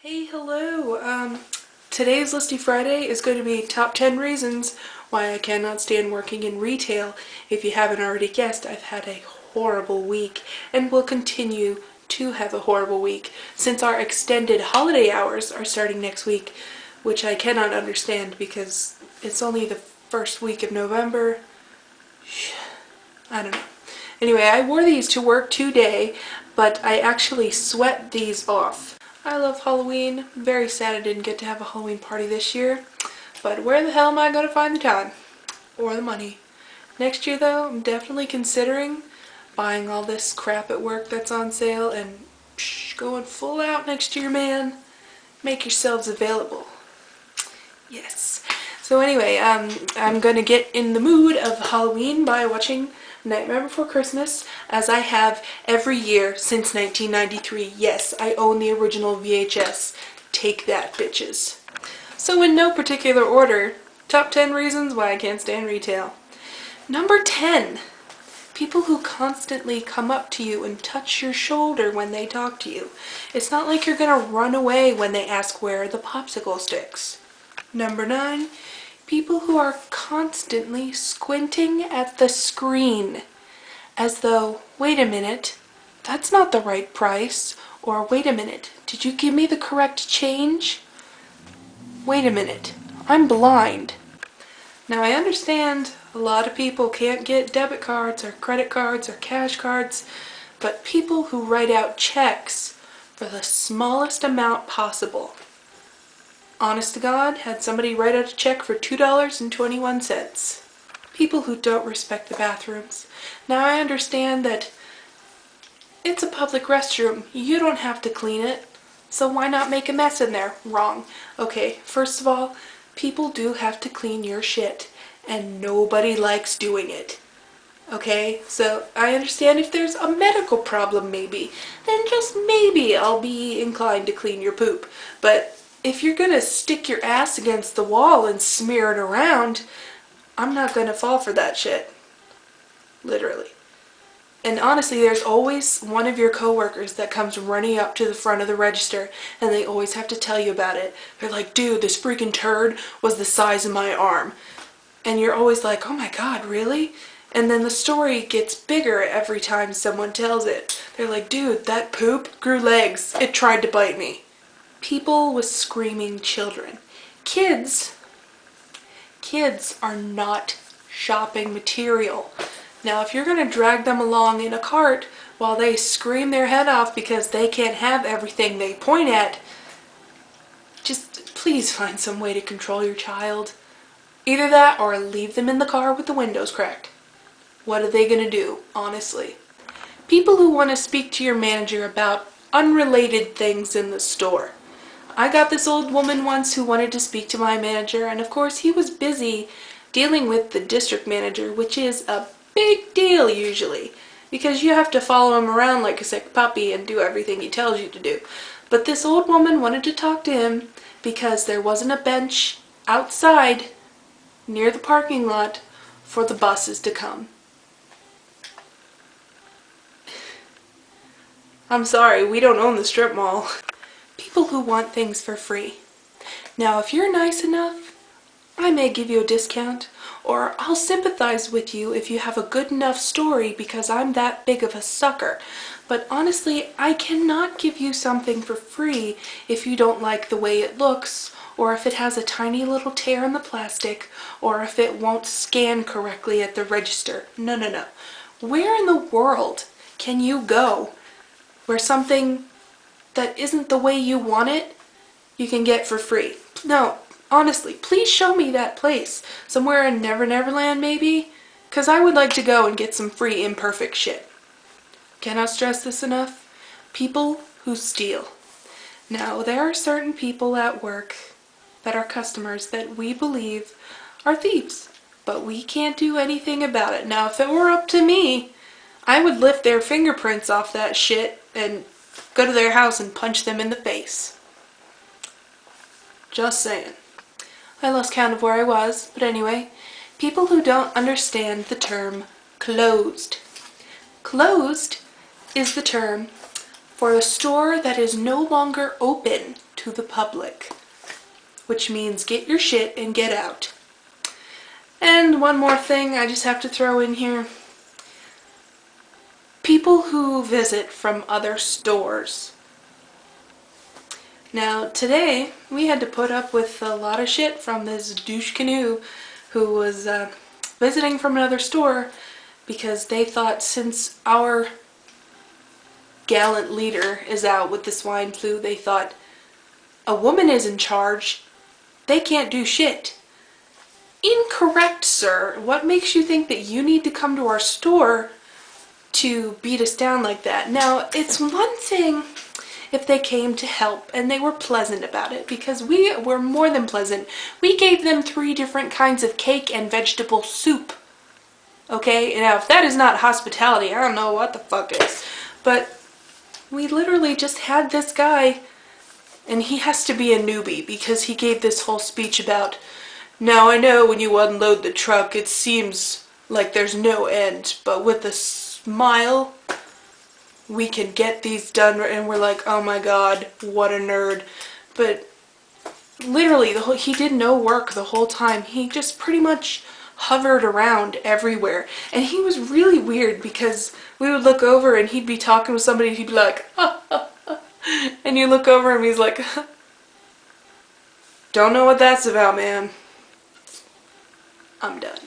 Hey, hello. Today's Listy Friday is going to be top 10 reasons why I cannot stand working in retail. If you haven't already guessed, I've had a horrible week and will continue to have a horrible week since our extended holiday hours are starting next week, which I cannot understand because it's only the first week of November. I don't know. Anyway, I wore these to work today, but I actually sweat these off. I love Halloween. I'm very sad I didn't get to have a Halloween party this year, but where the hell am I going to find the time? Or the money? Next year though, I'm definitely considering buying all this crap at work that's on sale and going full out next year, man. Make yourselves available. Yes. So anyway, I'm going to get in the mood of Halloween by watching Nightmare Before Christmas, as I have every year since 1993. Yes, I own the original VHS. Take that, bitches. So in no particular order, top 10 reasons why I can't stand retail. Number 10. People who constantly come up to you and touch your shoulder when they talk to you. It's not like you're gonna run away when they ask where are the popsicle sticks. Number 9. People who are constantly squinting at the screen as though, wait a minute, that's not the right price, or wait a minute, did you give me the correct change? Wait a minute, I'm blind. Now I understand a lot of people can't get debit cards or credit cards or cash cards, but people who write out checks for the smallest amount possible. Honest to God, had somebody write out a check for $2.21. People who don't respect the bathrooms. Now I understand that it's a public restroom. You don't have to clean it. So why not make a mess in there? Wrong. Okay, first of all, people do have to clean your shit. And nobody likes doing it. Okay, so I understand if there's a medical problem maybe, then just maybe I'll be inclined to clean your poop. But if you're gonna stick your ass against the wall and smear it around, I'm not gonna fall for that shit. Literally. And honestly, there's always one of your coworkers that comes running up to the front of the register and they always have to tell you about it. They're like, dude, this freaking turd was the size of my arm. And you're always like, oh my God, really? And then the story gets bigger every time someone tells it. They're like, dude, that poop grew legs. It tried to bite me. People with screaming children. Kids are not shopping material. Now, if you're going to drag them along in a cart while they scream their head off because they can't have everything they point at, just please find some way to control your child. Either that or leave them in the car with the windows cracked. What are they going to do, honestly? People who want to speak to your manager about unrelated things in the store. I got this old woman once who wanted to speak to my manager, and of course he was busy dealing with the district manager, which is a big deal usually, because you have to follow him around like a sick puppy and do everything he tells you to do. But this old woman wanted to talk to him because there wasn't a bench outside near the parking lot for the buses to come. I'm sorry, we don't own the strip mall. People who want things for free. Now, if you're nice enough, I may give you a discount, or I'll sympathize with you if you have a good enough story because I'm that big of a sucker. But honestly, I cannot give you something for free if you don't like the way it looks, or if it has a tiny little tear in the plastic, or if it won't scan correctly at the register. No, no, no. Where in the world can you go where something that isn't the way you want it, you can get for free? No, honestly, please show me that place. Somewhere in Never Never Land, maybe? Because I would like to go and get some free imperfect shit. Cannot stress this enough. People who steal. Now, there are certain people at work that are customers that we believe are thieves, but we can't do anything about it. Now, if it were up to me, I would lift their fingerprints off that shit and go to their house and punch them in the face. Just saying. I lost count of where I was, but anyway, people who don't understand the term closed. Closed is the term for a store that is no longer open to the public, which means get your shit and get out. And one more thing I just have to throw in here. People who visit from other stores. Now today we had to put up with a lot of shit from this douche canoe who was visiting from another store because they thought since our gallant leader is out with the swine flu, they thought a woman is in charge, they can't do shit. Incorrect, sir. What makes you think that you need to come to our store to beat us down like that? Now, it's one thing if they came to help and they were pleasant about it, because we were more than pleasant. We gave them 3 different kinds of cake and vegetable soup. Okay? Now, if that is not hospitality, I don't know what the fuck is. But we literally just had this guy, and he has to be a newbie because he gave this whole speech about, now I know when you unload the truck it seems like there's no end, but with a smile we can get these done, and we're like, oh my god, what a nerd. But literally he did no work the whole time. He just pretty much hovered around everywhere, and he was really weird because we would look over and he'd be talking with somebody and he'd be like, and you look over and he's like, don't know what that's about, man. I'm done.